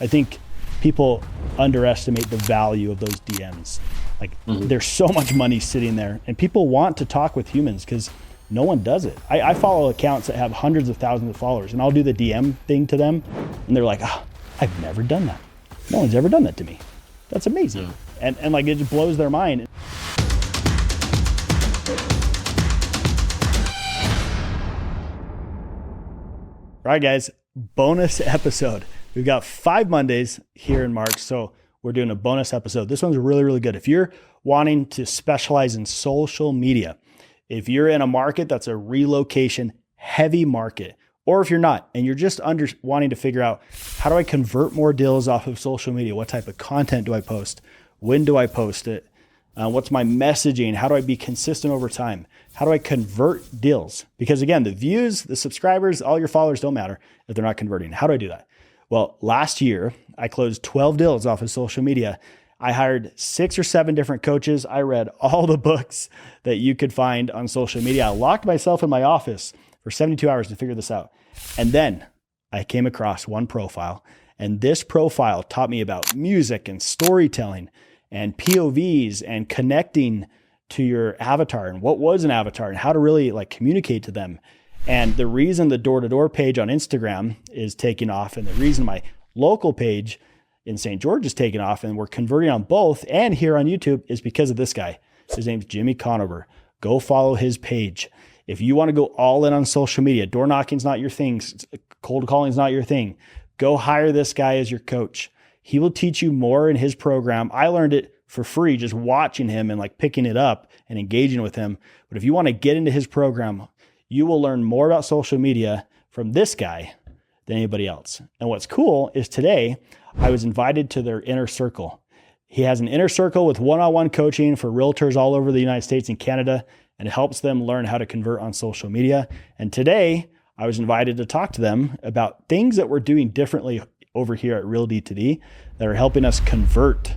I think people underestimate the value of those DMs. Like there's so much money sitting there, and people want to talk with humans because no one does it. I follow accounts that have hundreds of thousands of followers, and I'll do the DM thing to them, and they're like, oh, I've never done that. No one's ever done that to me. That's amazing. Yeah. And like it just blows their mind. All right, guys, bonus episode. We've got 5 Mondays here in March, so we're doing a bonus episode. This one's really, really good. If you're wanting to specialize in social media, if you're in a market that's a relocation heavy market, or if you're not, and you're just wanting to figure out, how do I convert more deals off of social media? What type of content do I post? When do I post it? What's my messaging? How do I be consistent over time? How do I convert deals? Because again, the views, the subscribers, all your followers don't matter if they're not converting. How do I do that? Well, last year, I closed 12 deals off of social media. I hired 6 or 7 different coaches. I read all the books that you could find on social media. I locked myself in my office for 72 hours to figure this out. And then I came across one profile, and this profile taught me about music and storytelling and POVs and connecting to your avatar and what was an avatar and how to really like communicate to them. And the reason the door-to-door page on Instagram is taking off, and the reason my local page in St. George is taking off, and we're converting on both and here on YouTube, is because of this guy. His name's Jimmy Conover. Go follow his page. If you want to go all in on social media, door knocking's not your thing, cold calling's not your thing, go hire this guy as your coach. He will teach you more in his program. I learned it for free just watching him and like picking it up and engaging with him. But if you want to get into his program, you will learn more about social media from this guy than anybody else. And what's cool is today I was invited to their inner circle. He has an inner circle with one-on-one coaching for realtors all over the United States and Canada, and it helps them learn how to convert on social media. And today I was invited to talk to them about things that we're doing differently over here at Real D2D that are helping us convert,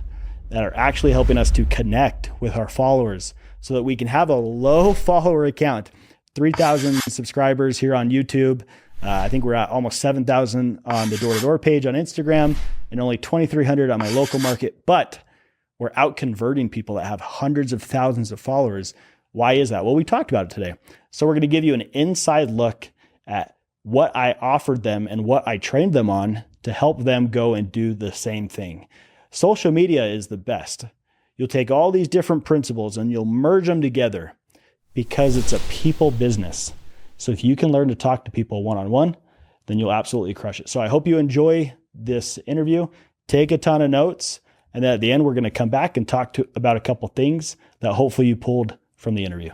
that are actually helping us to connect with our followers so that we can have a low follower account. 3,000 subscribers here on YouTube. I think we're at almost 7,000 on the door-to-door page on Instagram and only 2,300 on my local market, but we're out converting people that have hundreds of thousands of followers. Why is that? Well, we talked about it today. So we're going to give you an inside look at what I offered them and what I trained them on to help them go and do the same thing. Social media is the best. You'll take all these different principles and you'll merge them together because it's a people business. So if you can learn to talk to people one-on-one, then you'll absolutely crush it. So I hope you enjoy this interview. Take a ton of notes. And then at the end, we're going to come back and talk about a couple things that hopefully you pulled from the interview.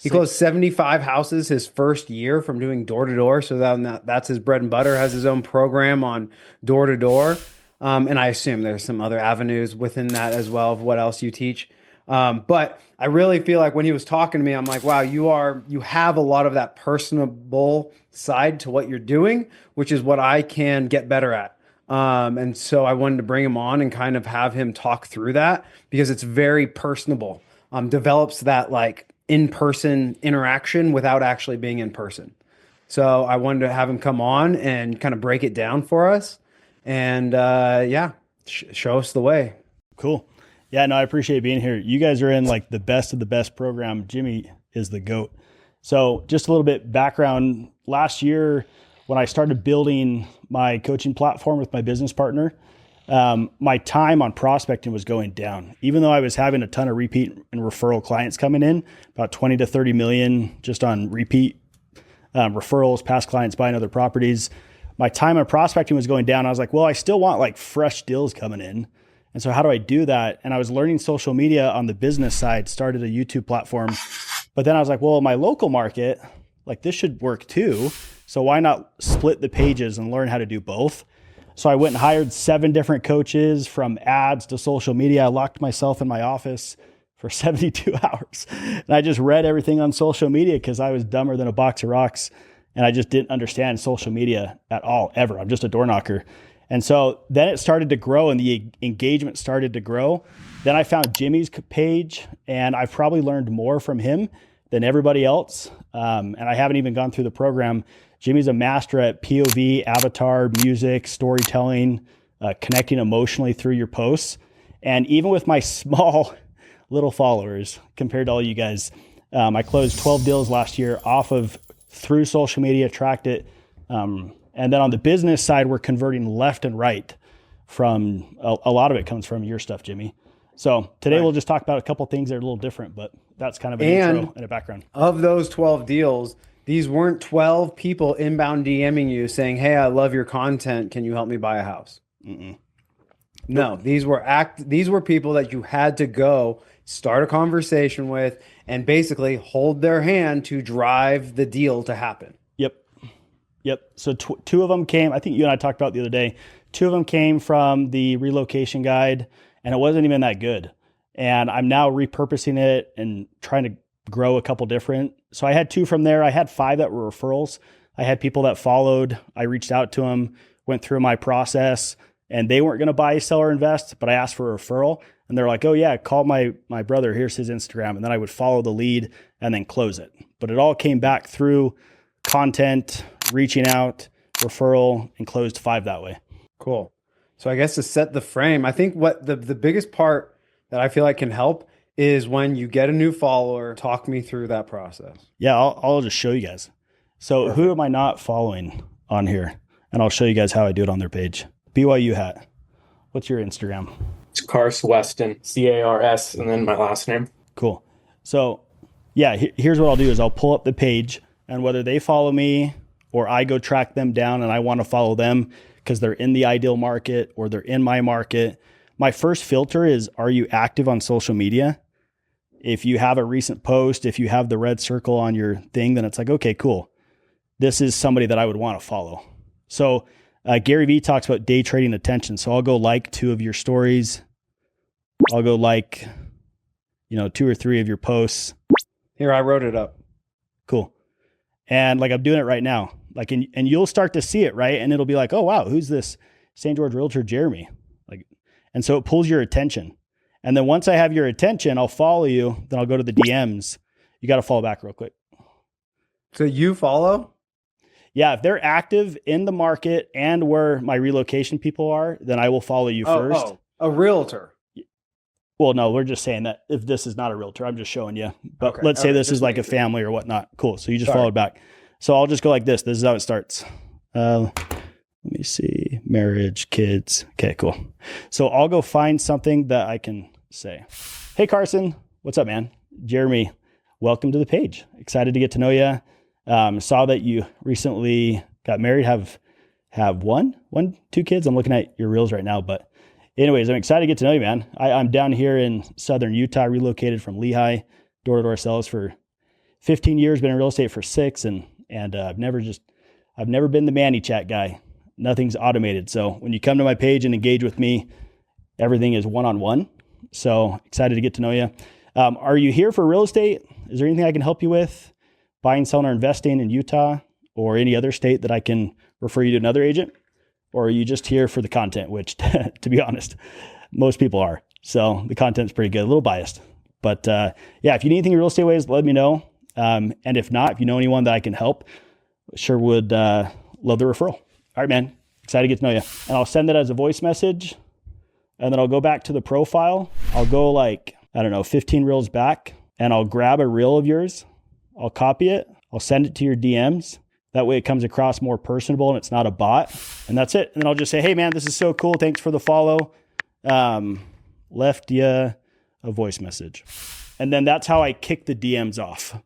He closed 75 houses his first year from doing door-to-door. So that's his bread and butter, has his own program on door-to-door. And I assume there's some other avenues within that as well of what else you teach. But I really feel like when he was talking to me, I'm like, wow, you have a lot of that personable side to what you're doing, which is what I can get better at. And so I wanted to bring him on and kind of have him talk through that because it's very personable. Develops that like in-person interaction without actually being in person. So I wanted to have him come on and kind of break it down for us and show us the way. Cool. Yeah, no, I appreciate being here. You guys are in like the best of the best program. Jimmy is the GOAT. So just a little bit background. Last year, when I started building my coaching platform with my business partner, my time on prospecting was going down. Even though I was having a ton of repeat and referral clients coming in, about 20 to 30 million just on repeat referrals, past clients buying other properties, my time on prospecting was going down. I was like, well, I still want like fresh deals coming in. And so how do I do that? And I was learning social media on the business side, started a YouTube platform. But then I was like, well, my local market, like this should work too. So why not split the pages and learn how to do both? So I went and hired 7 different coaches from ads to social media. I locked myself in my office for 72 hours. And I just read everything on social media because I was dumber than a box of rocks. And I just didn't understand social media at all, ever. I'm just a door knocker. And so then it started to grow and the engagement started to grow. Then I found Jimmy's page and I've probably learned more from him than everybody else. And I haven't even gone through the program. Jimmy's a master at POV, avatar, music, storytelling, connecting emotionally through your posts. And even with my small little followers compared to all you guys, I closed 12 deals last year through social media, tracked it. And then on the business side, we're converting left and right from a lot of it comes from your stuff, Jimmy. So today we'll just talk about a couple things that are a little different, but that's kind of an intro and a background. Of those 12 deals, these weren't 12 people inbound DMing you saying, "Hey, I love your content. Can you help me buy a house?" No, these were people that you had to go start a conversation with and basically hold their hand to drive the deal to happen. Yep. So two of them came, I think you and I talked about the other day, two of them came from the relocation guide, and it wasn't even that good. And I'm now repurposing it and trying to grow a couple different. So I had two from there. I had 5 that were referrals. I had people that followed. I reached out to them, went through my process, and they weren't going to buy, sell, or invest, but I asked for a referral. And they're like, "Oh yeah, call my brother. Here's his Instagram." And then I would follow the lead and then close it. But it all came back through content, reaching out, referral, and closed 5 that way. Cool. So I guess to set the frame, I think what the biggest part that I feel like can help is when you get a new follower, talk me through that process. Yeah, I'll just show you guys. So Perfect. Who am I not following on here? And I'll show you guys how I do it on their page. BYU hat. What's your Instagram? It's Cars Weston, CARS, and then my last name. Cool. So yeah, here's what I'll do is I'll pull up the page, and whether they follow me or I go track them down and I want to follow them because they're in the ideal market or they're in my market, my first filter is, are you active on social media? If you have a recent post, if you have the red circle on your thing, then it's like, okay, cool. This is somebody that I would want to follow. So Gary Vee talks about day trading attention. So I'll go like 2 of your stories. I'll go like, 2 or 3 of your posts. Here, I wrote it up. Cool. And like I'm doing it right now. Like, and you'll start to see it, right? And it'll be like, "Oh wow, who's this St. George Realtor Jeremy?" Like, and so it pulls your attention. And then once I have your attention, I'll follow you. Then I'll go to the DMs. You got to follow back real quick. So you follow? Yeah, if they're active in the market and where my relocation people are, then I will follow you first. Oh, a realtor. Well, no, we're just saying that if this is not a realtor, I'm just showing you. But let's say this is like a family or whatnot. Cool. So you just followed back. So I'll just go like this. This is how it starts. Let me see. Marriage, kids. Okay, cool. So I'll go find something that I can say. "Hey, Carson. What's up, man? Jeremy, welcome to the page. Excited to get to know you. Saw that you recently got married, have 2 kids. I'm looking at your reels right now, but anyways, I'm excited to get to know you, man. I'm down here in Southern Utah, relocated from Lehi, door-to-door sales for 15 years, been in real estate for 6, and I've never been the ManyChat guy. Nothing's automated. So when you come to my page and engage with me, everything is one-on-one. So excited to get to know you. Are you here for real estate? Is there anything I can help you with? Buying, selling, or investing in Utah or any other state that I can refer you to another agent? Or are you just here for the content, which to be honest, most people are. So the content's pretty good, a little biased. But yeah, if you need anything in real estate ways, let me know. And if not, if you know anyone that I can help, sure would love the referral. All right, man. Excited to get to know you. And I'll send it as a voice message. And then I'll go back to the profile. I'll go 15 reels back, and I'll grab a reel of yours. I'll copy it. I'll send it to your DMs. That way it comes across more personable and it's not a bot. And that's it. And then I'll just say, "Hey man, this is so cool. Thanks for the follow. Left you a voice message." And then that's how I kick the DMs off.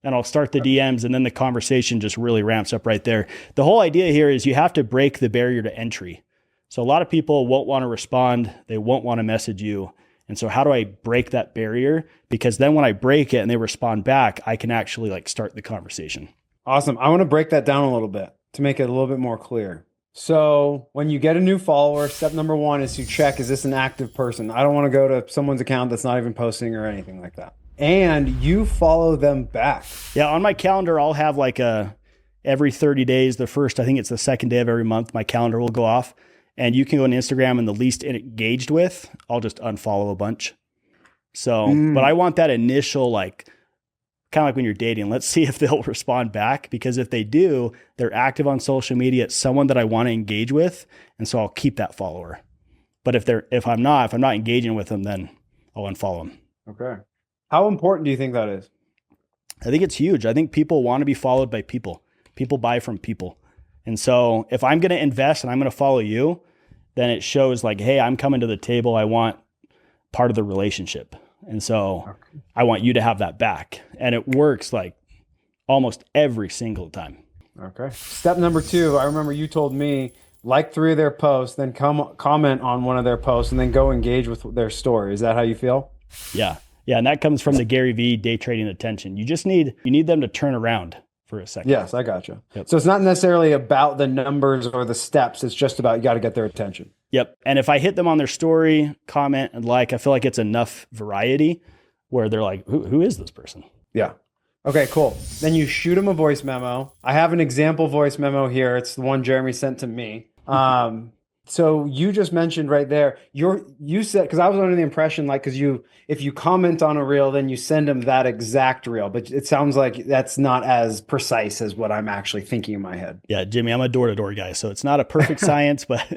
And I'll start the DMs, and then the conversation just really ramps up right there. The whole idea here is you have to break the barrier to entry. So a lot of people won't want to respond. They won't want to message you. And so how do I break that barrier? Because then when I break it and they respond back, I can actually start the conversation. Awesome. I want to break that down a little bit to make it a little bit more clear. So when you get a new follower, step number 1 is to check, is this an active person? I don't want to go to someone's account that's not even posting or anything like that. And you follow them back. Yeah, on my calendar, I'll have every 30 days, I think it's the second day of every month, my calendar will go off. And you can go on Instagram and the least engaged with, I'll just unfollow a bunch. So, but I want that initial kind of like when you're dating, let's see if they'll respond back, because if they do, they're active on social media. It's someone that I want to engage with. And so I'll keep that follower. But if I'm not engaging with them, then I'll unfollow them. Okay. How important do you think that is? I think it's huge. I think people want to be followed by people. People buy from people. And so if I'm going to invest and I'm going to follow you, then it shows like, hey, I'm coming to the table. I want part of the relationship. And so I want you to have that back. And it works like almost every single time. Okay. Step number 2, I remember you told me like 3 of their posts, then comment on one of their posts, and then go engage with their story. Is that how you feel? Yeah. Yeah. And that comes from the Gary V day trading attention. You need them to turn around for a second. Yes, I gotcha. Yep. So it's not necessarily about the numbers or the steps. It's just about, you got to get their attention. Yep. And if I hit them on their story, comment, and like, I feel like it's enough variety where they're like, who is this person? Yeah. Okay, cool. Then you shoot them a voice memo. I have an example voice memo here. It's the one Jeremy sent to me. So you just mentioned right there, you said, because I was under the impression, like, if you comment on a reel, then you send them that exact reel, but it sounds like that's not as precise as what I'm actually thinking in my head. Yeah, Jimmy, I'm a door-to-door guy, so it's not a perfect science, but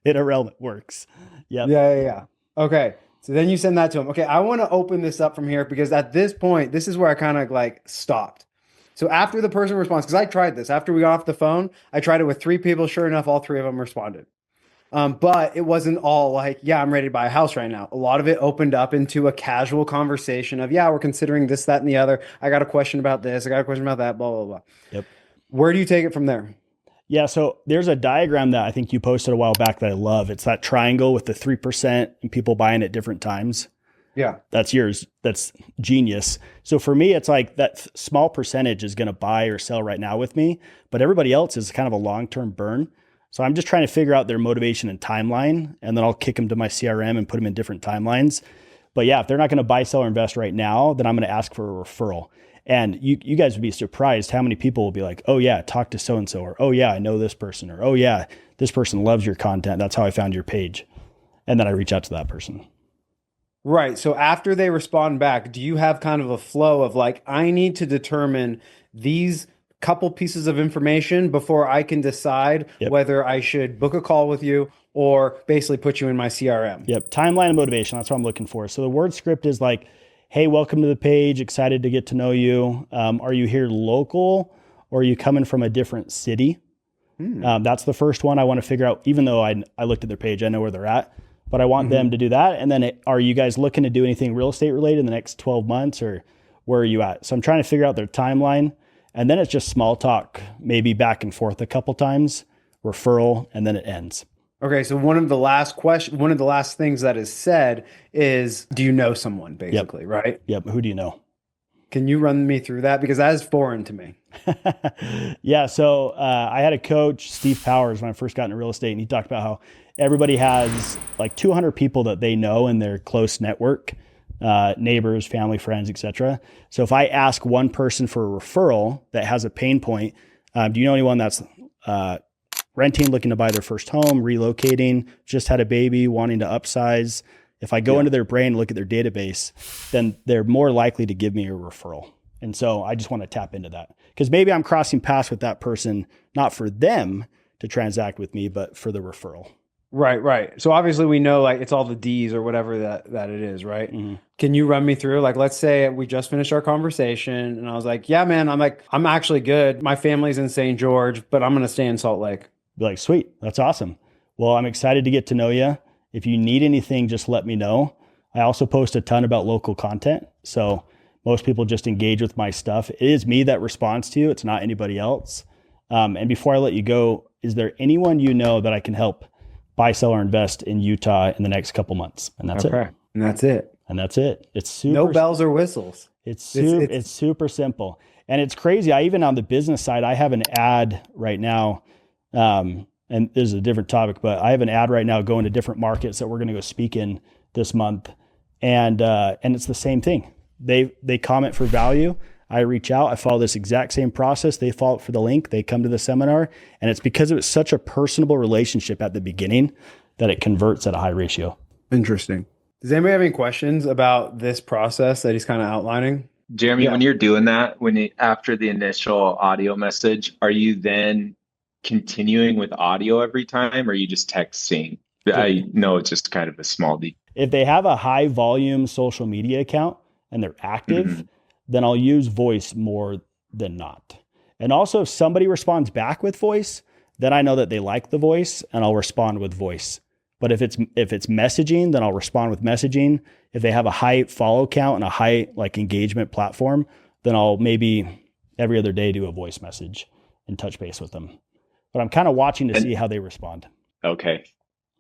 in a realm it works. Yep. Yeah. Okay. So then you send that to them. Okay, I want to open this up from here, because at this point, this is where I kind of like stopped. So after the person responds, because I tried this, after we got off the phone, I tried it with 3 people. Sure enough, all 3 of them responded. But it wasn't all like, yeah, I'm ready to buy a house right now. A lot of it opened up into a casual conversation of, yeah, we're considering this, that, and the other. I got a question about this. I got a question about that, blah, blah, blah. Yep. Where do you take it from there? Yeah. So there's a diagram that I think you posted a while back that I love. It's that triangle with the 3% and people buying at different times. Yeah. That's yours. That's genius. So for me, it's like that small percentage is going to buy or sell right now with me, but everybody else is kind of a long-term burn. So I'm just trying to figure out their motivation and timeline, and then I'll kick them to my CRM and put them in different timelines. But yeah, if they're not going to buy, sell, or invest right now, then I'm going to ask for a referral. And you guys would be surprised how many people will be like, oh yeah, talk to so-and-so, or oh yeah, I know this person, or oh yeah, this person loves your content. That's how I found your page. And then I reach out to that person. Right. So after they respond back, do you have kind of a flow of like, I need to determine these couple pieces of information before I can decide whether I should book a call with you or basically put you in my CRM? Yep. Timeline and motivation. That's what I'm looking for. So the word script is like, hey, welcome to the page. Excited to get to know you. Are you here local, or are you coming from a different city? That's the first one I want to figure out, even though I looked at their page, I know where they're at, but I want them to do that. And then are you guys looking to do anything real estate related in the next 12 months, or where are you at? So I'm trying to figure out their timeline. And then it's just small talk, maybe back and forth a couple times, referral, and then it ends. Okay, so one of the last things that is said is, do you know someone, basically, right? Yep. Who do you know? Can you run me through that? Because that is foreign to me. Yeah. So I had a coach, Steve Powers, when I first got into real estate, and he talked about how everybody has like 200 people that they know in their close network, neighbors, family, friends, etc. So if I ask one person for a referral that has a pain point, do you know anyone that's renting, looking to buy their first home, relocating, just had a baby, wanting to upsize? If I go into their brain and look at their database, then they're more likely to give me a referral. And so I just want to tap into that, because maybe I'm crossing paths with that person, not for them to transact with me, but for the referral. Right. So obviously we know like it's all the D's or whatever that it is, right? Mm-hmm. Can you run me through, like, let's say we just finished our conversation and I was like, yeah, man, I'm actually good. My family's in St. George, but I'm going to stay in Salt Lake. Be like, sweet. That's awesome. Well, I'm excited to get to know you. If you need anything, just let me know. I also post a ton about local content. So most people just engage with my stuff. It is me that responds to you. It's not anybody else. And before I let you go, is there anyone you know that I can help buy, sell, or invest in Utah in the next couple months? And that's it. And that's it. And that's it. It's super. No bells or whistles. It's super simple. And it's crazy. I even on the business side, I have an ad right now. And this is a different topic, but I have an ad right now going to different markets that we're going to go speak in this month. And it's the same thing. They comment for value. I reach out, I follow this exact same process. They follow for the link. They come to the seminar. And it's because it was such a personable relationship at the beginning that it converts at a high ratio. Interesting. Does anybody have any questions about this process that he's kind of outlining? Jeremy, Yeah. when you're doing that, after the initial audio message, are you then continuing with audio every time, or are you just texting? I know it's just kind of a small detail. If they have a high volume social media account and they're active, then I'll use voice more than not. And also, if somebody responds back with voice, then I know that they like the voice and I'll respond with voice. But if it's messaging, then I'll respond with messaging. If they have a high follow count and a high like engagement platform, then I'll maybe every other day do a voice message and touch base with them. But I'm kind of watching to see how they respond. Okay.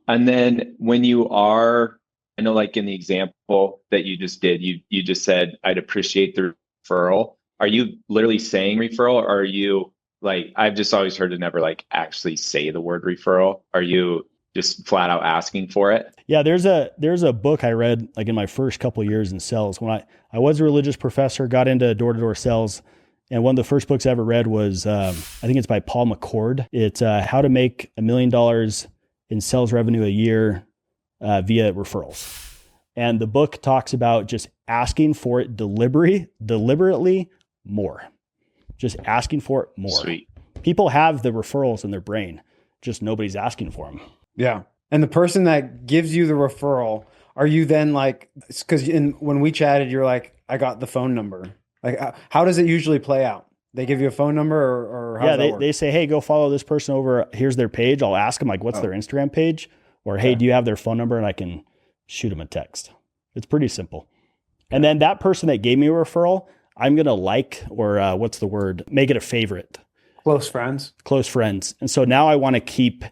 And then when you are, I know like in the example that you just did, you just said, I'd appreciate the referral. Are you literally saying referral, or are you like, I've just always heard to never like actually say the word referral. Are you just flat out asking for it? Yeah, there's a book I read like in my first couple of years in sales when I was a religious professor, got into door-to-door sales. And one of the first books I ever read was, I think it's by Paul McCord. It's How to Make $1 Million in Sales Revenue a Year via Referrals. And the book talks about just asking for it deliberately more. Just asking for it more. Sweet. People have the referrals in their brain, just nobody's asking for them. Yeah. And the person that gives you the referral, are you then like, because when we chatted, you're like, I got the phone number. Like, how does it usually play out? They give you a phone number or how does that work? They say, hey, go follow this person over. Here's their page. I'll ask them like, what's their Instagram page? Or, hey, do you have their phone number? And I can shoot them a text. It's pretty simple. And then that person that gave me a referral, I'm going to like, or what's the word? Make it a favorite. Close friends. Close friends. And so now I want to keep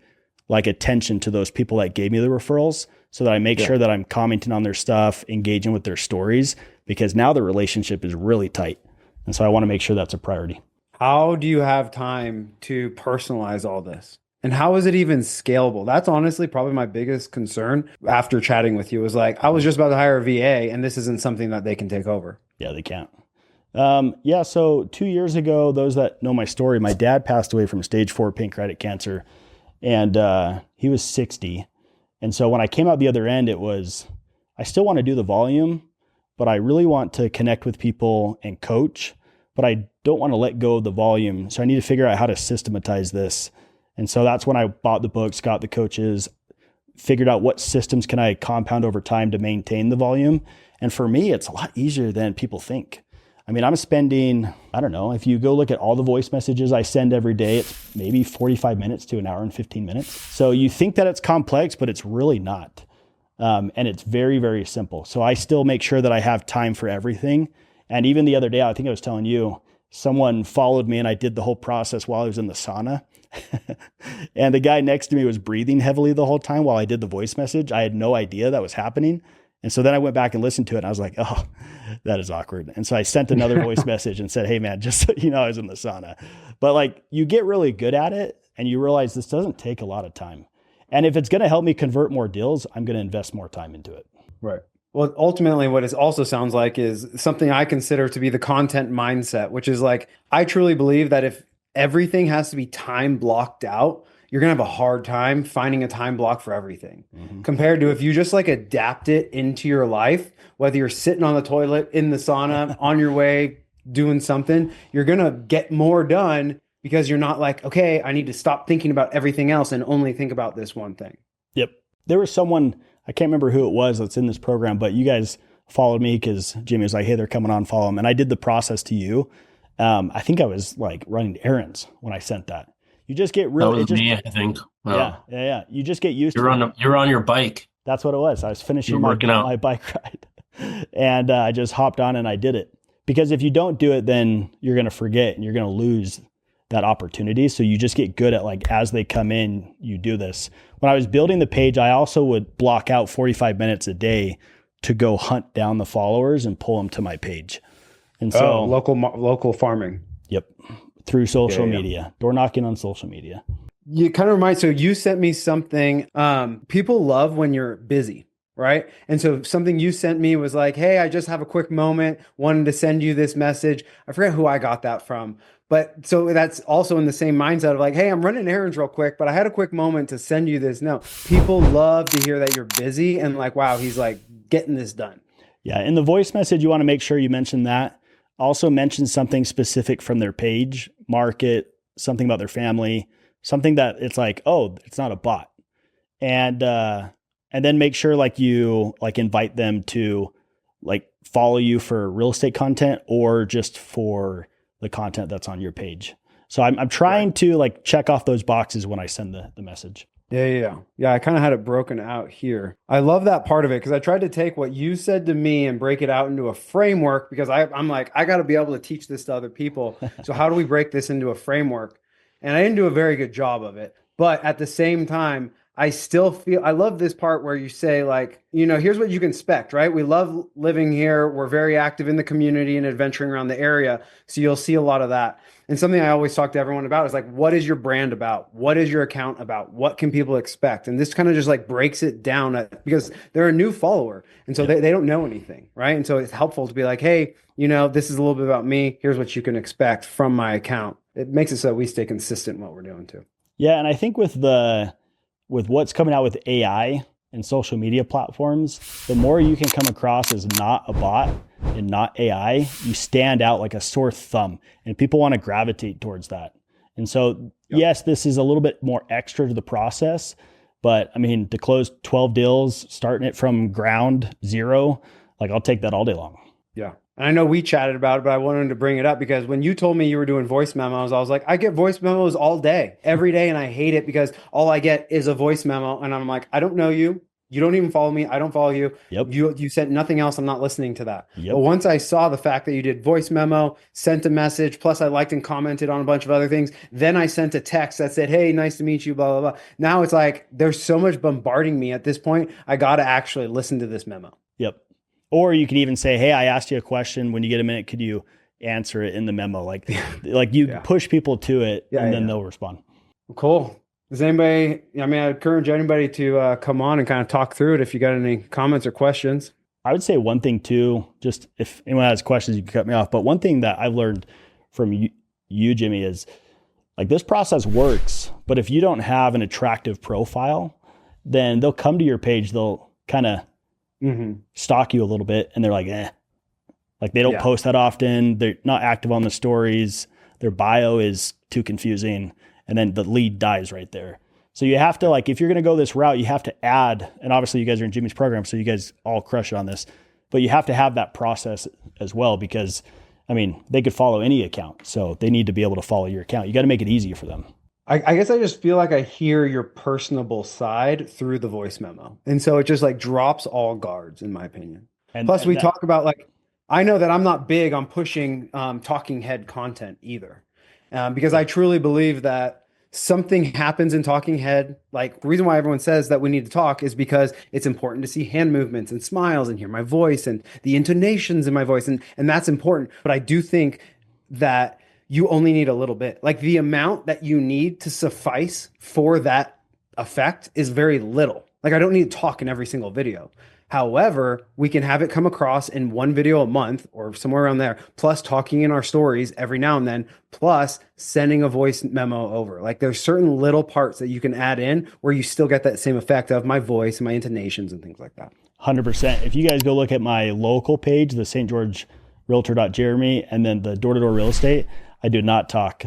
like attention to those people that gave me the referrals so that I make sure that I'm commenting on their stuff, engaging with their stories, because now the relationship is really tight. And so I want to make sure that's a priority. How do you have time to personalize all this? And how is it even scalable? That's honestly probably my biggest concern after chatting with you was like, I was just about to hire a VA and this isn't something that they can take over. Yeah, they can't. So 2 years ago, those that know my story, my dad passed away from stage 4 pancreatic cancer, and he was 60. And so when I came out the other end, I still want to do the volume, but I really want to connect with people and coach, but I don't want to let go of the volume. So I need to figure out how to systematize this. And so that's when I bought the books, got the coaches, figured out what systems can I compound over time to maintain the volume. And for me, it's a lot easier than people think. I mean, I'm spending, I don't know, if you go look at all the voice messages I send every day, it's maybe 45 minutes to an hour and 15 minutes. So you think that it's complex, but it's really not. And it's very, very simple. So I still make sure that I have time for everything. And even the other day, I think I was telling you, someone followed me and I did the whole process while I was in the sauna. And the guy next to me was breathing heavily the whole time while I did the voice message. I had no idea that was happening. And so then I went back and listened to it and I was like, oh, that is awkward. And so I sent another voice message and said, hey man, just so you know, I was in the sauna. But like you get really good at it and you realize this doesn't take a lot of time. And if it's going to help me convert more deals, I'm going to invest more time into it. Right. Well, ultimately, what it also sounds like is something I consider to be the content mindset, which is like, I truly believe that if everything has to be time blocked out, you're going to have a hard time finding a time block for everything. Compared to if you just like adapt it into your life, whether you're sitting on the toilet, in the sauna, on your way, doing something, you're going to get more done because you're not like, okay, I need to stop thinking about everything else and only think about this one thing. Yep. There was someone, I can't remember who it was that's in this program, but you guys followed me because Jimmy was like, hey, they're coming on, follow them. And I did the process to you. I think I was like running errands when I sent that. You just get really, that was me, I think. Yeah. You just get used to it. You're on your bike. That's what it was. I was finishing my bike ride and I just hopped on and I did it. Because if you don't do it, then you're going to forget and you're going to lose that opportunity. So you just get good at like, as they come in, you do this. When I was building the page, I also would block out 45 minutes a day to go hunt down the followers and pull them to my page. And so local farming. Yep. Through social media, door knocking on social media. You kind of remind, so you sent me something, people love when you're busy, right? And so something you sent me was like, hey, I just have a quick moment, wanted to send you this message. I forget who I got that from. But so that's also in the same mindset of like, hey, I'm running errands real quick, but I had a quick moment to send you this. No, people love to hear that you're busy and like, wow, he's like getting this done. Yeah. In the voice message, you want to make sure you mention that. also mention something specific from their page, market, something about their family, something that it's like, oh, it's not a bot. And then make sure like you like invite them to like follow you for real estate content or just for the content that's on your page. So I'm trying to like check off those boxes when I send the message. Yeah. I kind of had it broken out here. I love that part of it because I tried to take what you said to me and break it out into a framework because I'm like, I got to be able to teach this to other people. So how do we break this into a framework? And I didn't do a very good job of it. But at the same time, I still feel, I love this part where you say like, here's what you can expect, right? We love living here. We're very active in the community and adventuring around the area. So you'll see a lot of that. And something I always talk to everyone about is like, what is your brand about? What is your account about? What can people expect? And this kind of just like breaks it down because they're a new follower. And so they don't know anything, right? And so it's helpful to be like, hey, this is a little bit about me. Here's what you can expect from my account. It makes it so we stay consistent in what we're doing too. Yeah. And I think with what's coming out with AI and social media platforms, the more you can come across as not a bot and not AI, you stand out like a sore thumb and people want to gravitate towards that. And so, yes, this is a little bit more extra to the process, but I mean, to close 12 deals, starting it from ground zero, like I'll take that all day long. Yeah. And I know we chatted about it, but I wanted to bring it up because when you told me you were doing voice memos, I was like, I get voice memos all day, every day. And I hate it because all I get is a voice memo. And I'm like, I don't know you. You don't even follow me. I don't follow you. Yep. You said nothing else. I'm not listening to that. Yep. But once I saw the fact that you did voice memo, sent a message, plus I liked and commented on a bunch of other things. Then I sent a text that said, hey, nice to meet you, blah, blah, blah. Now it's like, there's so much bombarding me at this point. I got to actually listen to this memo. Yep. Or you could even say, hey, I asked you a question. When you get a minute, could you answer it in the memo? Like you push people to it and then they'll respond. Cool. Does anybody, I encourage anybody to come on and kind of talk through it if you got any comments or questions. I would say one thing too, just if anyone has questions, you can cut me off. But one thing that I've learned from you, Jimmy, is like this process works, but if you don't have an attractive profile, then they'll come to your page, they'll kind of stalk you a little bit and they're like, like they don't post that often. They're not active on the stories. Their bio is too confusing. And then the lead dies right there. So you have to like, if you're going to go this route, you have to add, and obviously you guys are in Jimmy's program, so you guys all crush it on this, but you have to have that process as well, because they could follow any account. So they need to be able to follow your account. You got to make it easier for them. I guess I just feel like I hear your personable side through the voice memo. And so it just like drops all guards, in my opinion. Plus we talk about like, I know that I'm not big on pushing talking head content either. Because I truly believe that something happens in talking head. Like the reason why everyone says that we need to talk is because it's important to see hand movements and smiles and hear my voice and the intonations in my voice. And that's important. But I do think that you only need a little bit. Like the amount that you need to suffice for that effect is very little. Like I don't need to talk in every single video. However, we can have it come across in one video a month or somewhere around there, plus talking in our stories every now and then, plus sending a voice memo over. Like there's certain little parts that you can add in where you still get that same effect of my voice and my intonations and things like that. 100%. If you guys go look at my local page, the St. George Realtor.Jeremy, and then the door-to-door real estate, I do not talk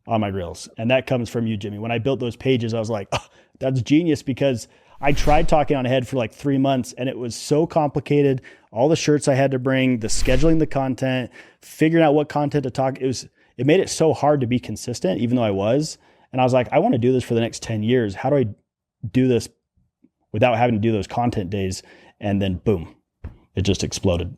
on my reels. And that comes from you, Jimmy. When I built those pages, I was like, oh, that's genius, because I tried talking on ahead for like 3 months and it was so complicated. All the shirts I had to bring, the scheduling the content, figuring out what content to talk. It made it so hard to be consistent, even though I was. And I was like, I want to do this for the next 10 years. How do I do this without having to do those content days? And then boom, it just exploded.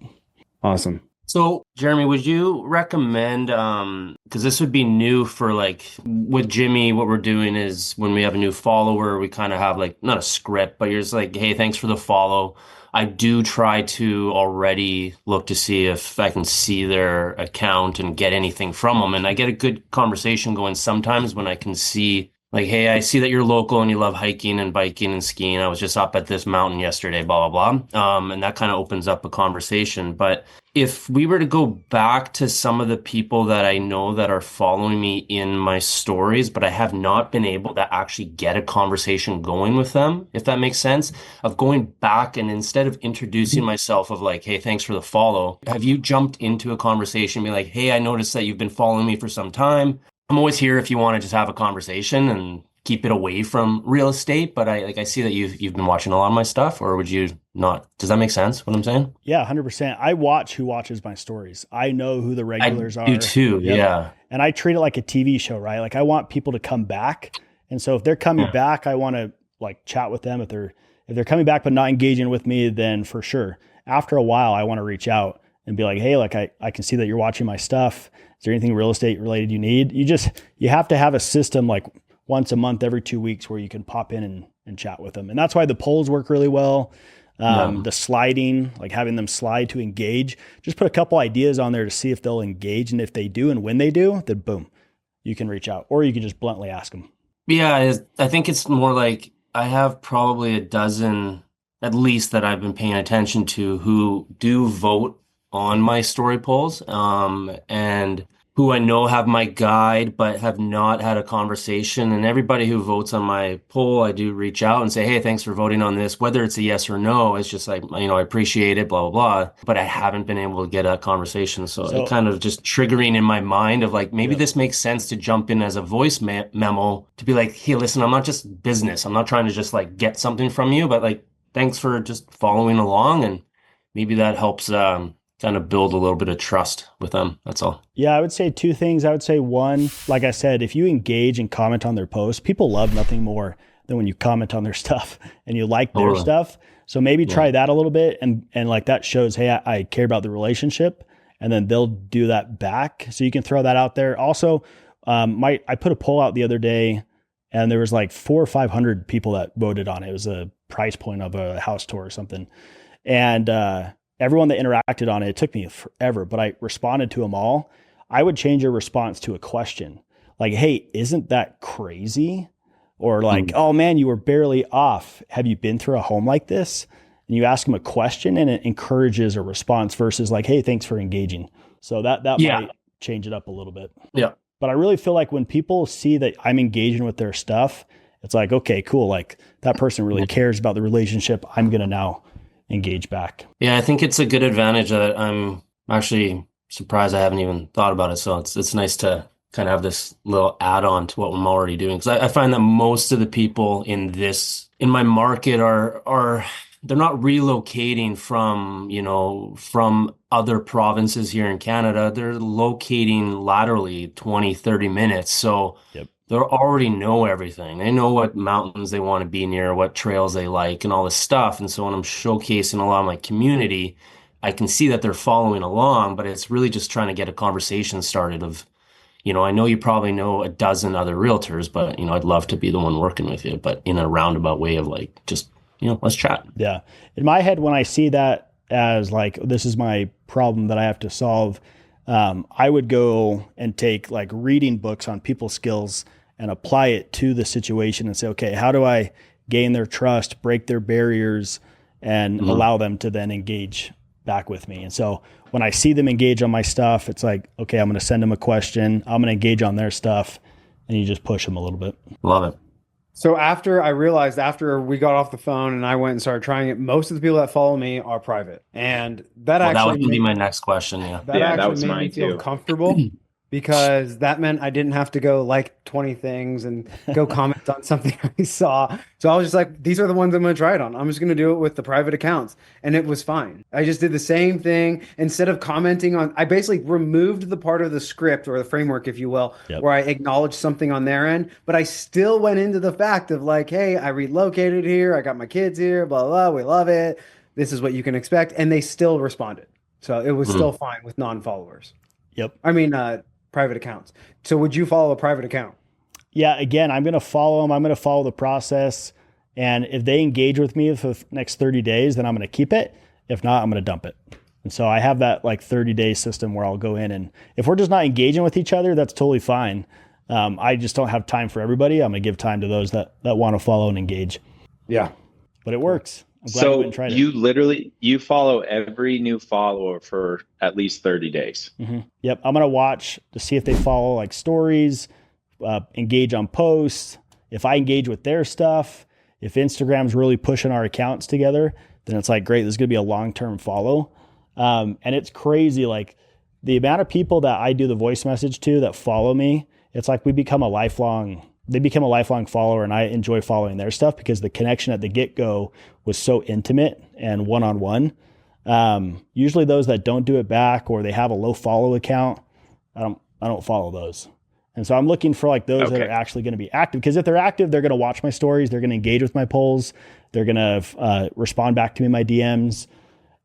Awesome. So, Jeremy, would you recommend, because this would be new for like with Jimmy, what we're doing is when we have a new follower, we kind of have like, not a script, but you're just like, hey, thanks for the follow. I do try to already look to see if I can see their account and get anything from them. And I get a good conversation going sometimes when I can see like, hey, I see that you're local and you love hiking and biking and skiing. I was just up at this mountain yesterday, blah, blah, blah. And that kind of opens up a conversation. But if we were to go back to some of the people that I know that are following me in my stories, but I have not been able to actually get a conversation going with them, if that makes sense, of going back and instead of introducing myself of like, hey, thanks for the follow, have you jumped into a conversation and be like, hey, I noticed that you've been following me for some time. I'm always here if you want to just have a conversation and keep it away from real estate. But I see that you've been watching a lot of my stuff, or would you not? Does that make sense? What I'm saying? Yeah, 100%. I watch who watches my stories. I know who the regulars I are. do too. Yep. Yeah. And I treat it like a TV show, right? Like I want people to come back. And so if they're coming back, I want to like chat with them. If they're coming back but not engaging with me, then for sure. After a while, I want to reach out and be like, hey, like I can see that you're watching my stuff. Is there anything real estate related you need? You have to have a system like once a month, every 2 weeks where you can pop in and chat with them. And that's why the polls work really well. The sliding, like having them slide to engage, just put a couple ideas on there to see if they'll engage. And if they do, and when they do, then boom, you can reach out, or you can just bluntly ask them. Yeah. I think it's more like I have probably a dozen at least that I've been paying attention to who do vote on my story polls, and who I know have my guide, but have not had a conversation. And everybody who votes on my poll, I do reach out and say, hey, thanks for voting on this. Whether it's a yes or no, it's just like, I appreciate it, blah, blah, blah. But I haven't been able to get a conversation. So it kind of just triggering in my mind of like, maybe this makes sense to jump in as a voice memo to be like, hey, listen, I'm not just business. I'm not trying to just like get something from you, but like, thanks for just following along. And maybe that helps, kind of build a little bit of trust with them. That's all. Yeah, I would say two things. I would say one, like I said, if you engage and comment on their posts, people love nothing more than when you comment on their stuff and you like their stuff. So maybe try that a little bit. And like that shows, hey, I care about the relationship, and then they'll do that back. So you can throw that out there. Also, I put a poll out the other day and there was like 400 or 500 people that voted on it. It was a price point of a house tour or something. And, everyone that interacted on it, it took me forever, but I responded to them all. I would change your response to a question like, hey, isn't that crazy? Or like, oh man, you were barely off. Have you been through a home like this? And you ask them a question and it encourages a response versus like, hey, thanks for engaging. So that might change it up a little bit. Yeah. But I really feel like when people see that I'm engaging with their stuff, it's like, okay, cool. Like that person really cares about the relationship. I'm going to now engage back. Yeah, I think it's a good advantage that I'm actually surprised I haven't even thought about it. So it's nice to kind of have this little add-on to what I'm already doing. Because I find that most of the people in my market are they're not relocating from other provinces here in Canada. They're locating laterally 20, 30 minutes. So they already know everything. They know what mountains they want to be near, what trails they like, and all this stuff. And so when I'm showcasing a lot of my community, I can see that they're following along, but it's really just trying to get a conversation started of, I know you probably know a dozen other realtors, but, I'd love to be the one working with you, but in a roundabout way of like, just, let's chat. Yeah. In my head, when I see that as like, this is my problem that I have to solve, I would go and take like reading books on people skills and apply it to the situation and say, okay, how do I gain their trust, break their barriers, and allow them to then engage back with me? And so when I see them engage on my stuff, it's like, okay, I'm going to send them a question. I'm going to engage on their stuff, and you just push them a little bit. Love it. So after we got off the phone and I went and started trying it, most of the people that follow me are private. And that was going to be my next question. Yeah. That was made me mine feel too. comfortable because that meant I didn't have to go like 20 things and go comment on something I saw. So I was just like, these are the ones I'm going to try it on. I'm just going to do it with the private accounts. And it was fine. I just did the same thing. Instead of commenting on, I basically removed the part of the script or the framework, if you will, where I acknowledged something on their end, but I still went into the fact of like, hey, I relocated here. I got my kids here, blah, blah, blah. We love it. This is what you can expect. And they still responded. So it was still fine with non-followers. I mean, private accounts. So would you follow a private account? Yeah, again, I'm going to follow them. I'm going to follow the process. And if they engage with me for the next 30 days, then I'm going to keep it. If not, I'm going to dump it. And so I have that like 30-day system where I'll go in, and if we're just not engaging with each other, that's totally fine. I just don't have time for everybody. I'm going to give time to those that want to follow and engage. Yeah. But it works. I'm glad I went and So tried it. you literally, you follow every new follower for at least 30 days. Yep. I'm going to watch to see if they follow like stories, engage on posts. If I engage with their stuff, if Instagram's really pushing our accounts together, then it's like, great, this is going to be a long-term follow. And it's crazy. Like the amount of people that I do the voice message to that follow me, it's like they become a lifelong follower, and I enjoy following their stuff because the connection at the get-go was so intimate and one-on-one. Usually those that don't do it back or they have a low follow account, I don't follow those. And so I'm looking for like those that are actually going to be active, because if they're active, they're going to watch my stories. They're going to engage with my polls. They're going to respond back to me in my DMs.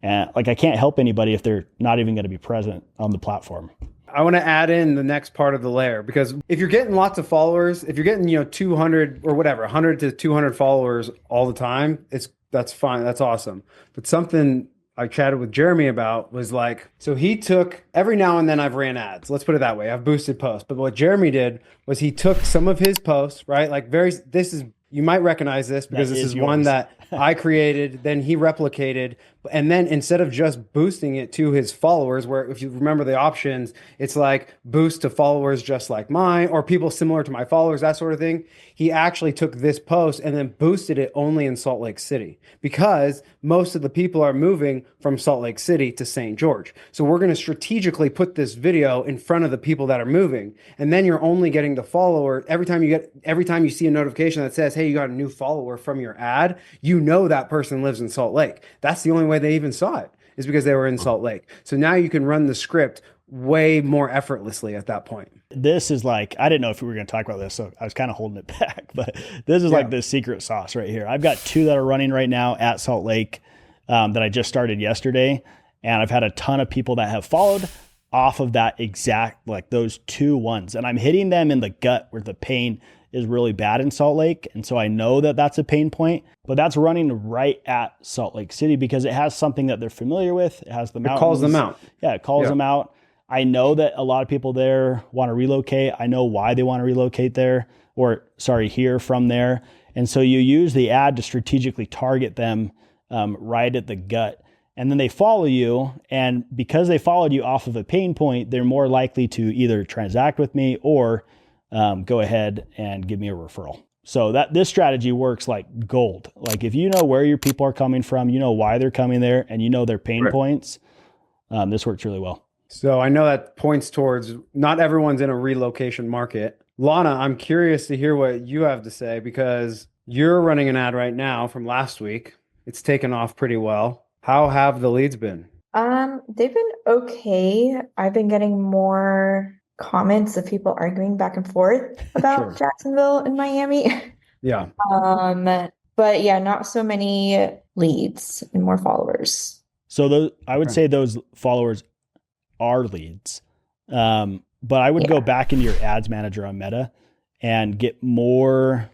And like, I can't help anybody if they're not even going to be present on the platform. I want to add in the next part of the layer, because if you're getting lots of followers, if you're getting, 200 or whatever, 100 to 200 followers all the time, that's fine. That's awesome. But something I chatted with Jeremy about was like, so he took, every now and then I've ran ads. Let's put it that way. I've boosted posts. But what Jeremy did was he took some of his posts, right? Like you might recognize this because this is one that I created, then he replicated. And then instead of just boosting it to his followers, where if you remember the options, it's like boost to followers just like mine or people similar to my followers, that sort of thing. He actually took this post and then boosted it only in Salt Lake City, because most of the people are moving from Salt Lake City to St. George. So we're going to strategically put this video in front of the people that are moving. And then you're only getting the follower every time you see a notification that says, hey, you got a new follower from your ad, that person lives in Salt Lake. That's the only way they even saw it, is because they were in Salt Lake. So now you can run the script way more effortlessly at that point. This is like, I didn't know if we were going to talk about this, so I was kind of holding it back, but this is like the secret sauce right here. I've got 2 that are running right now at Salt Lake that I just started yesterday. And I've had a ton of people that have followed off of that exact, like those 2 ones. And I'm hitting them in the gut where the pain is really bad in Salt Lake. And so I know that that's a pain point, but that's running right at Salt Lake City because it has something that they're familiar with. It has the mountains. It calls them out. Yeah, it calls them out. I know that a lot of people there want to relocate. I know why they want to relocate there, here from there. And so you use the ad to strategically target them right at the gut. And then they follow you. And because they followed you off of a pain point, they're more likely to either transact with me or go ahead and give me a referral. So this strategy works like gold. Like if you know where your people are coming from, you know why they're coming there, and you know their pain points, this works really well. So I know that points towards not everyone's in a relocation market. Lana, I'm curious to hear what you have to say, because you're running an ad right now from last week. It's taken off pretty well. How have the leads been? They've been okay. I've been getting more comments of people arguing back and forth about Jacksonville and Miami. Yeah. But yeah, not so many leads and more followers. So I would say those followers are leads. But I would go back into your ads manager on Meta and get more,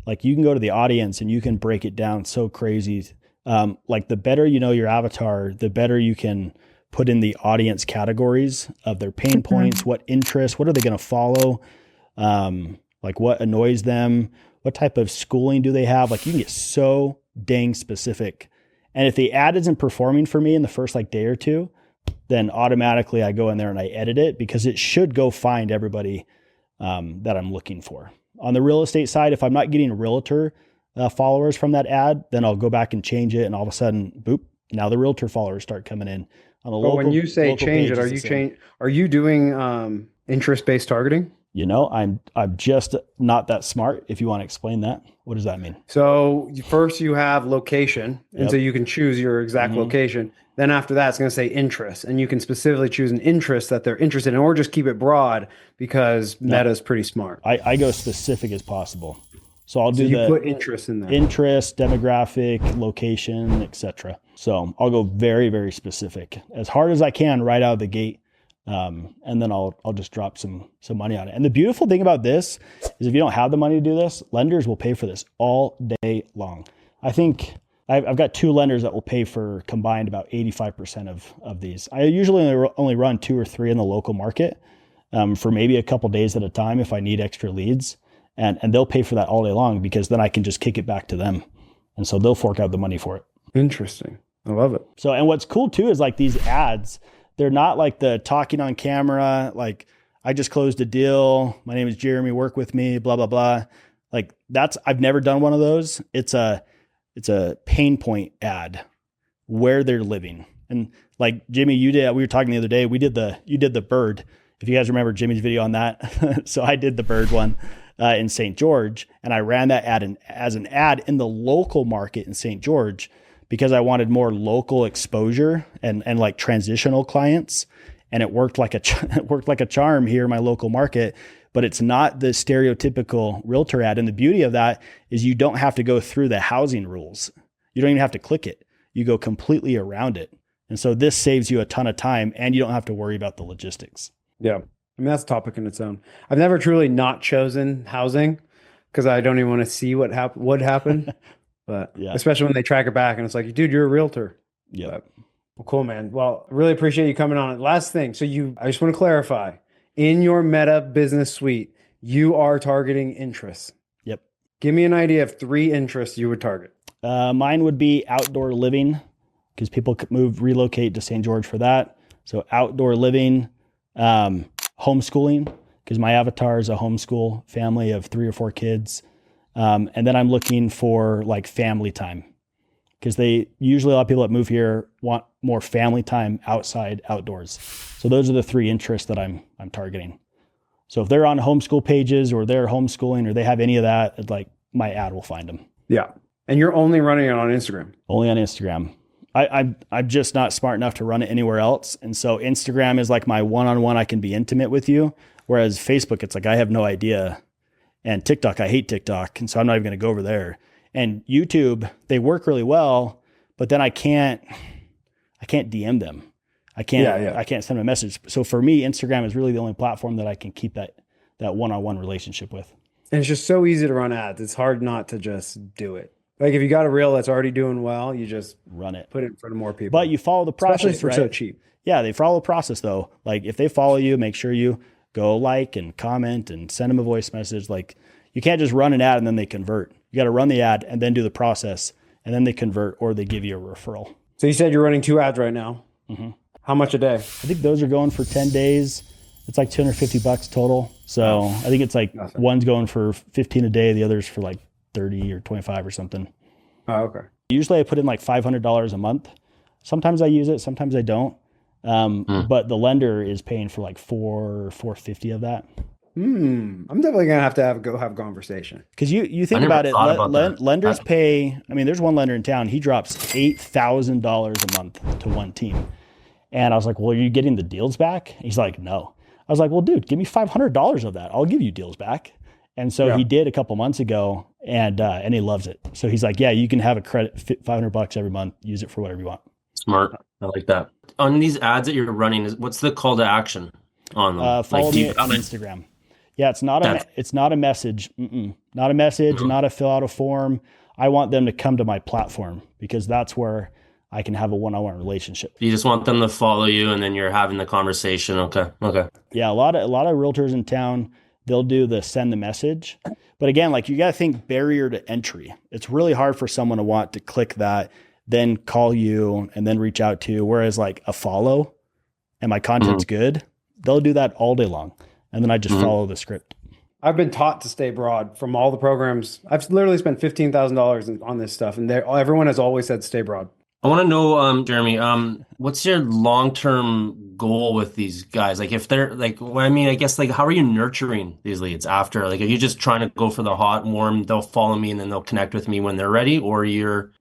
like you can go to the audience and you can break it down so crazy. Like the better you know your avatar, the better you can put in the audience categories of their pain points, what interests, what are they going to follow? Like what annoys them? What type of schooling do they have? Like you can get so dang specific. And if the ad isn't performing for me in the first like day or 2, then automatically I go in there and I edit it, because it should go find everybody that I'm looking for. On the real estate side, if I'm not getting Realtor followers from that ad, then I'll go back and change it. And all of a sudden, boop, now the Realtor followers start coming in. On the when you say change it, are you doing interest-based targeting? I'm just not that smart. If you want to explain that, what does that mean? So first you have location, and so you can choose your exact location. Then after that, it's going to say interest, and you can specifically choose an interest that they're interested in, or just keep it broad because Meta is pretty smart. I go specific as possible. So I'll do put interest in there. Interest, demographic, location, etc. So I'll go very, very specific as hard as I can right out of the gate. And then I'll just drop some money on it. And the beautiful thing about this is if you don't have the money to do this, lenders will pay for this all day long. I think I've got 2 lenders that will pay for combined about 85% of these. I usually only run 2 or 3 in the local market. for maybe a couple days at a time if I need extra leads. And they'll pay for that all day long because then I can just kick it back to them. And so they'll fork out the money for it. Interesting. I love it. So, and what's cool too is like these ads, they're not like the talking on camera, like I just closed a deal. My name is Jeremy, work with me, blah, blah, blah. Like I've never done one of those. It's a pain point ad where they're living. And like Jimmy, we were talking the other day, you did the bird. If you guys remember Jimmy's video on that. So I did the bird one in St. George, and I ran that ad as an ad in the local market in St. George because I wanted more local exposure and like transitional clients. And it worked like a charm here in my local market, but it's not the stereotypical realtor ad. And the beauty of that is you don't have to go through the housing rules. You don't even have to click it. You go completely around it. And so this saves you a ton of time and you don't have to worry about the logistics. Yeah. I mean, that's a topic in its own. I've never truly not chosen housing because I don't even want to see what would happen. But Yeah. especially when they track it back and it's like, dude, you're a realtor. Yeah. Well, cool, man. Well, really appreciate you coming on. Last thing. So I just want to clarify, in your Meta business suite, you are targeting interests. Yep. Give me an idea of 3 interests you would target. Mine would be outdoor living because people could relocate to St. George for that. So outdoor living, homeschooling, because my avatar is a homeschool family of 3 or 4 kids. And then I'm looking for like family time because usually a lot of people that move here want more family time outside, outdoors. So those are the 3 interests that I'm targeting. So if they're on homeschool pages or they're homeschooling or they have any of that, like my ad will find them. Yeah. And you're only running it on Instagram. Only on Instagram. I'm just not smart enough to run it anywhere else. And so Instagram is like my one-on-one, I can be intimate with you. Whereas Facebook, it's like, I have no idea. And TikTok, I hate TikTok. And so I'm not even going to go over there. And YouTube, they work really well, but then I can't DM them. I can't send them a message. So for me, Instagram is really the only platform that I can keep that one-on-one relationship with. And it's just so easy to run ads. It's hard not to just do it. Like if you got a reel that's already doing well, you just run it, put it in front of more people. But you follow the process, especially for right? so cheap. Yeah, they follow the process though. Like if they follow you, make sure you go like and comment and send them a voice message. Like you can't just run an ad and then they convert. You got to run the ad and then do the process and then they convert or they give you a referral. So you said you're running 2 ads right now. Mm-hmm. How much a day? I think those are going for 10 days. It's like $250 total. So I think it's like one's going for 15 a day. The other's for like 30 or 25 or something. Oh, okay. Usually I put in like $500 a month. Sometimes I use it, sometimes I don't. But the lender is paying for like $450 of that. I'm definitely gonna have to have a conversation. Because you think about it, lenders pay. I mean, there's one lender in town. He drops $8,000 a month to one team, and I was like, "Well, are you getting the deals back?" He's like, "No." I was like, "Well, dude, give me $500 of that. I'll give you deals back." And so he did a couple months ago, and he loves it. So he's like, "Yeah, you can have a credit $500 every month. Use it for whatever you want." Smart. I like that. On these ads that you're running, what's the call to action on them? Follow me on Instagram. Yeah, it's not a message. Not a message, not a fill out a form. I want them to come to my platform because that's where I can have a one-on-one relationship. You just want them to follow you and then you're having the conversation. Okay. Yeah, a lot of realtors in town, they'll do the send the message. But again, like you got to think barrier to entry. It's really hard for someone to want to click that, then call you and then reach out to you. Whereas like a follow and my content's good, they'll do that all day long. And then I just follow the script. I've been taught to stay broad from all the programs. I've literally spent $15,000 on this stuff, and everyone has always said stay broad. I want to know, Jeremy, what's your long-term goal with these guys? Like if they're like, well, I mean, I guess like, how are you nurturing these leads after? Like, are you just trying to go for the hot and warm, they'll follow me and then they'll connect with me when they're ready? Or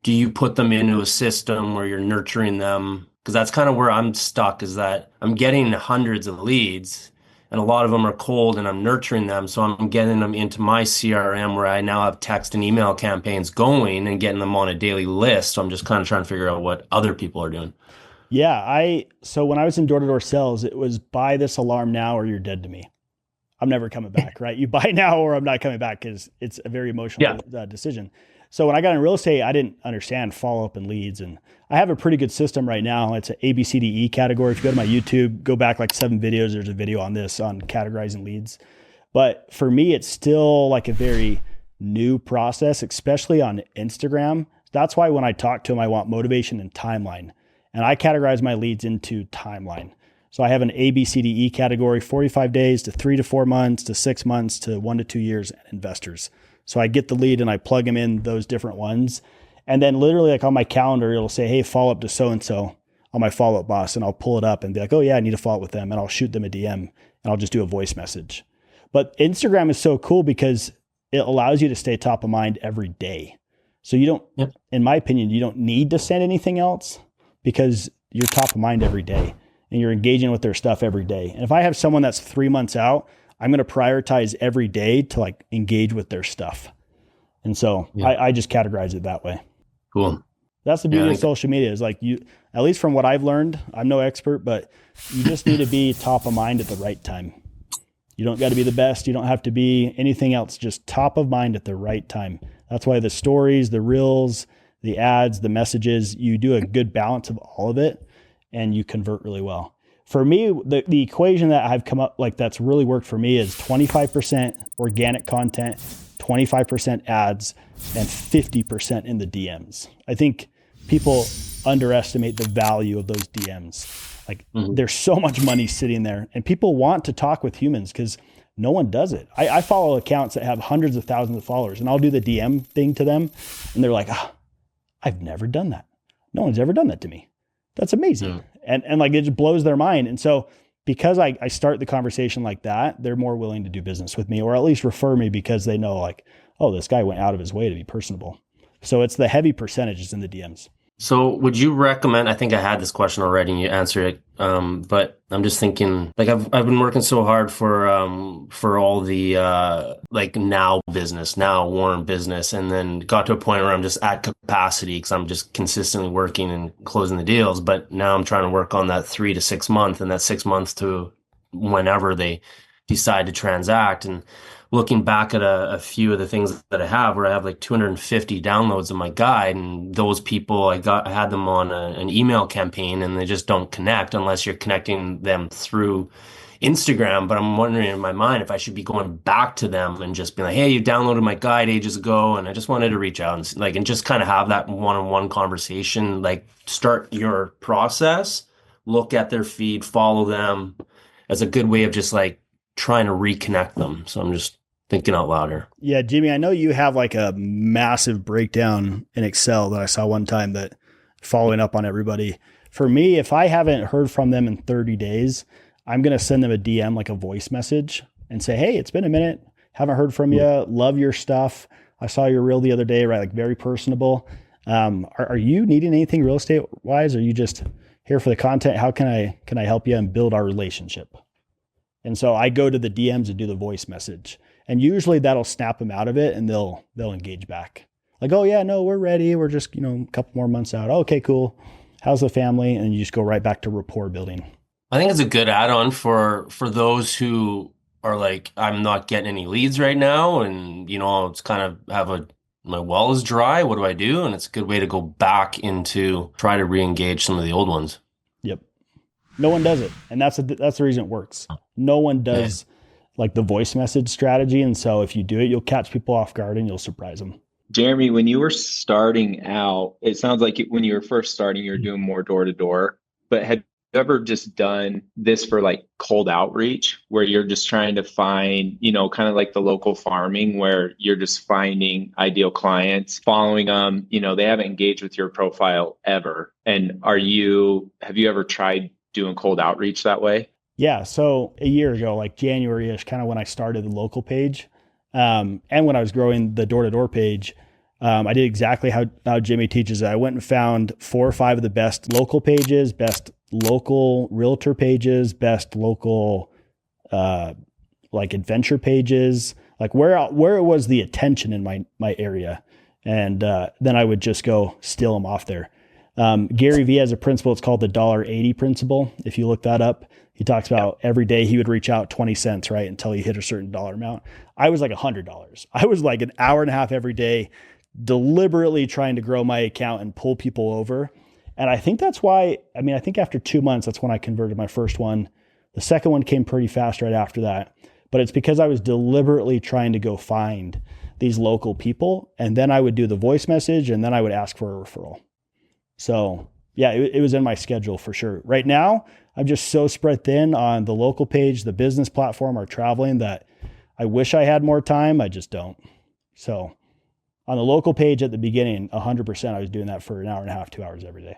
do you put them into a system where you're nurturing them? Because that's kind of where I'm stuck, is that I'm getting hundreds of leads and a lot of them are cold and I'm nurturing them. So I'm getting them into my CRM where I now have text and email campaigns going and getting them on a daily list. So I'm just kind of trying to figure out what other people are doing. Yeah. So when I was in door-to-door sales, it was buy this alarm now or you're dead to me. I'm never coming back, right? You buy now or I'm not coming back because it's a very emotional decision. So when I got in real estate, I didn't understand follow up and leads. And I have a pretty good system right now. It's an ABCDE category. If you go to my YouTube, go back like 7 videos, there's a video on this on categorizing leads. But for me, it's still like a very new process, especially on Instagram. That's why when I talk to them, I want motivation and timeline. And I categorize my leads into timeline. So I have an ABCDE category, 45 days to 3 to 4 months to 6 months to 1 to 2 years, and investors. So I get the lead and I plug them in those different ones. And then literally like on my calendar, it'll say, hey, follow up to so-and-so on my follow-up boss. And I'll pull it up and be like, oh yeah, I need to follow up with them. And I'll shoot them a DM and I'll just do a voice message. But Instagram is so cool because it allows you to stay top of mind every day. So you don't, in my opinion, you don't need to send anything else because you're top of mind every day and you're engaging with their stuff every day. And if I have someone that's 3 months out, I'm going to prioritize every day to like engage with their stuff. And so I just categorize it that way. Cool. That's the beauty of social media is like you, at least from what I've learned, I'm no expert, but you just need to be top of mind at the right time. You don't got to be the best. You don't have to be anything else, just top of mind at the right time. That's why the stories, the reels, the ads, the messages, you do a good balance of all of it and you convert really well. For me, the equation that I've come up, like that's really worked for me is 25% organic content, 25% ads, and 50% in the DMs. I think people underestimate the value of those DMs. Like there's so much money sitting there and people want to talk with humans because no one does it. I follow accounts that have hundreds of thousands of followers and I'll do the DM thing to them and they're like, I've never done that. No one's ever done that to me. That's amazing. And like, it just blows their mind. And so because I start the conversation like that, they're more willing to do business with me or at least refer me because they know like, oh, this guy went out of his way to be personable. So it's the heavy percentages in the DMs. So would you recommend, I think I had this question already and you answered it, but I'm just thinking, like I've been working so hard for all the like now business, now warm business, and then got to a point where I'm just at capacity because I'm just consistently working and closing the deals. But now I'm trying to work on that 3 to 6 month and that 6 months to whenever they decide to transact. And looking back at a few of the things that I have where I have like 250 downloads of my guide, and those people I had them on an email campaign and they just don't connect unless you're connecting them through Instagram. But I'm wondering in my mind if I should be going back to them and just be like, hey, you downloaded my guide ages ago and I just wanted to reach out and just kind of have that one-on-one conversation, like start your process, look at their feed, follow them as a good way of just like trying to reconnect them. So I'm just thinking out loud here. Yeah, Jimmy, I know you have like a massive breakdown in Excel that I saw one time that following up on everybody. For me, if I haven't heard from them in 30 days, I'm going to send them a DM, like a voice message and say, hey, it's been a minute. Haven't heard from you. Love your stuff. I saw your reel the other day, right? Like very personable. Are you needing anything real estate wise? Or are you just here for the content? How can I help you and build our relationship? And so I go to the DMs and do the voice message. And usually that'll snap them out of it and they'll engage back. Like, oh yeah, no, we're ready. We're just, a couple more months out. Oh, okay, cool. How's the family? And you just go right back to rapport building. I think it's a good add-on for those who are like, I'm not getting any leads right now. And, it's kind of my well is dry. What do I do? And it's a good way to go back into try to re-engage some of the old ones. Yep. No one does it. And that's the reason it works. No one does like the voice message strategy. And so if you do it, you'll catch people off guard and you'll surprise them. Jeremy, when you were starting out, it sounds like when you were first starting, you were doing more door to door, but had you ever just done this for like cold outreach where you're just trying to find, kind of like the local farming where you're just finding ideal clients, following them, they haven't engaged with your profile ever. And have you ever tried doing cold outreach that way? Yeah. So a year ago, like January-ish, kind of when I started the local page, and when I was growing the door-to-door page, I did exactly how Jimmy teaches it. I went and found 4 or 5 of the best local pages, best local realtor pages, best local, like adventure pages, like where it was the attention in my area. And, then I would just go steal them off there. Gary Vee has a principle. It's called the $1.80 principle. If you look that up, he talks about every day he would reach out 20 cents, right? Until he hit a certain dollar amount. I was like $100. I was like an hour and a half every day deliberately trying to grow my account and pull people over. And I think that's why, I think after 2 months, that's when I converted my first one. The second one came pretty fast right after that. But it's because I was deliberately trying to go find these local people. And then I would do the voice message and then I would ask for a referral. So yeah, it was in my schedule for sure. Right now, I'm just so spread thin on the local page, the business platform, or traveling that I wish I had more time. I just don't. So on the local page at the beginning, 100%, I was doing that for an hour and a half, 2 hours every day.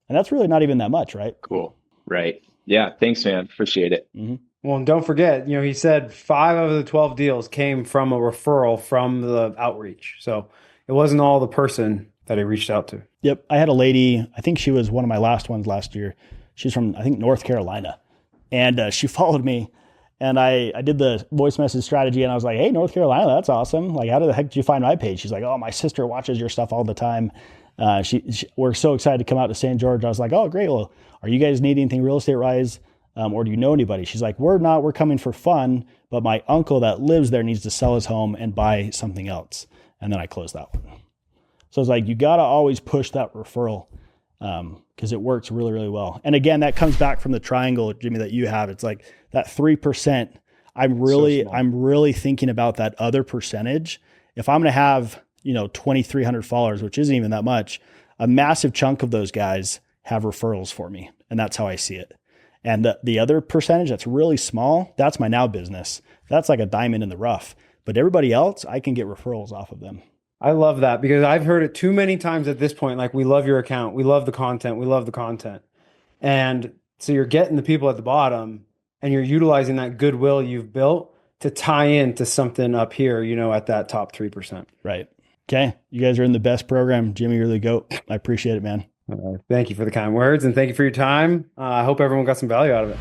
And that's really not even that much, right? Cool. Right. Yeah. Thanks, man. Appreciate it. Mm-hmm. Well, and don't forget, he said 5 out of the 12 deals came from a referral from the outreach. So it wasn't all the person that he reached out to. Yep. I had a lady, I think she was one of my last ones last year. She's from, I think, North Carolina. And she followed me. And I did the voice message strategy and I was like, hey, North Carolina, that's awesome. Like, how the heck did you find my page? She's like, oh, my sister watches your stuff all the time. We're so excited to come out to St. George. I was like, oh, great. Well, are you guys need anything real estate wise? Or do you know anybody? She's like, we're coming for fun, but my uncle that lives there needs to sell his home and buy something else. And then I closed that one. So it's like, you got to always push that referral because it works really, really well. And again, that comes back from the triangle, Jimmy, that you have. It's like that 3%. I'm really thinking about that other percentage. If I'm going to have, 2,300 followers, which isn't even that much, a massive chunk of those guys have referrals for me. And that's how I see it. And the other percentage that's really small, that's my now business. That's like a diamond in the rough. But everybody else, I can get referrals off of them. I love that because I've heard it too many times at this point. Like, we love your account. We love the content. We love the content. And so you're getting the people at the bottom and you're utilizing that goodwill you've built to tie into something up here, at that top 3%. Right. Okay. You guys are in the best program. Jimmy, you're the GOAT. I appreciate it, man. Thank you for the kind words and thank you for your time. I hope everyone got some value out of it.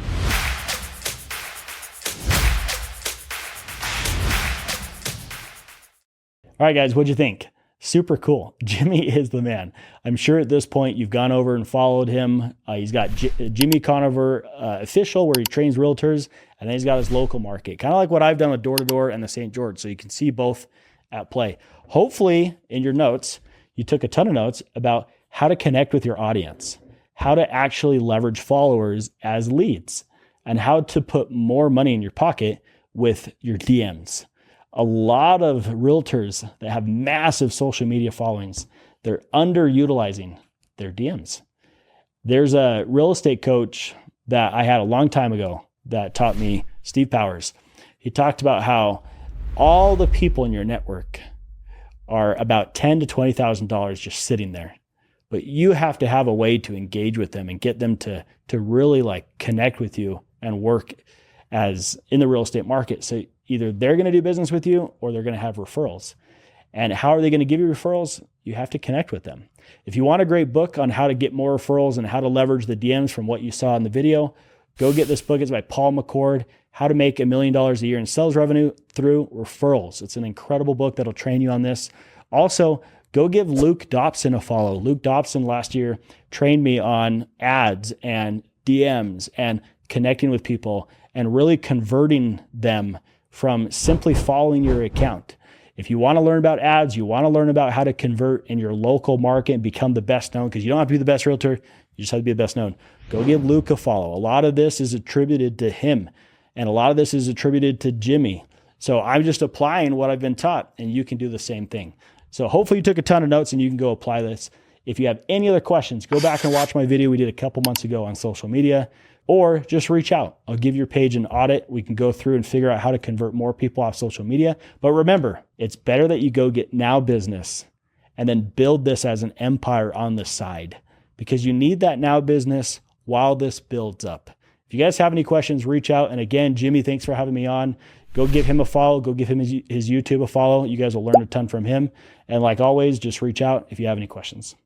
All right, guys, what'd you think? Super cool. Jimmy is the man. I'm sure at this point you've gone over and followed him. He's got Jimmy Conover official where he trains realtors, and then he's got his local market, kind of like what I've done with Door to Door and the St. George. So you can see both at play. Hopefully in your notes, you took a ton of notes about how to connect with your audience, how to actually leverage followers as leads, and how to put more money in your pocket with your DMs. A lot of realtors that have massive social media followings, they're underutilizing their DMs. There's a real estate coach that I had a long time ago that taught me, Steve Powers. He talked about how all the people in your network are about $10,000 to $20,000 just sitting there. But you have to have a way to engage with them and get them to really like connect with you and work as in the real estate market. So either they're going to do business with you or they're going to have referrals. And how are they going to give you referrals? You have to connect with them. If you want a great book on how to get more referrals and how to leverage the DMs from what you saw in the video, go get this book. It's by Paul McCord, How to Make $1 Million a Year in Sales Revenue Through Referrals. It's an incredible book that'll train you on this. Also, go give Luke Dobson a follow. Luke Dobson last year trained me on ads and DMs and connecting with people and really converting them from simply following your account. If you want to learn about ads, you want to learn about how to convert in your local market and become the best known, because you don't have to be the best realtor, you just have to be the best known. Go give Luke a follow. A lot of this is attributed to him, and a lot of this is attributed to Jimmy. So I'm just applying what I've been taught, and you can do the same thing. So hopefully you took a ton of notes and you can go apply this. If you have any other questions, go back and watch my video we did a couple months ago on social media, or just reach out. I'll give your page an audit. We can go through and figure out how to convert more people off social media. But remember, it's better that you go get now business and then build this as an empire on the side, because you need that now business while this builds up. If you guys have any questions, reach out. And again, Jimmy, thanks for having me on. Go give him a follow. Go give him his YouTube a follow. You guys will learn a ton from him. And like always, just reach out if you have any questions.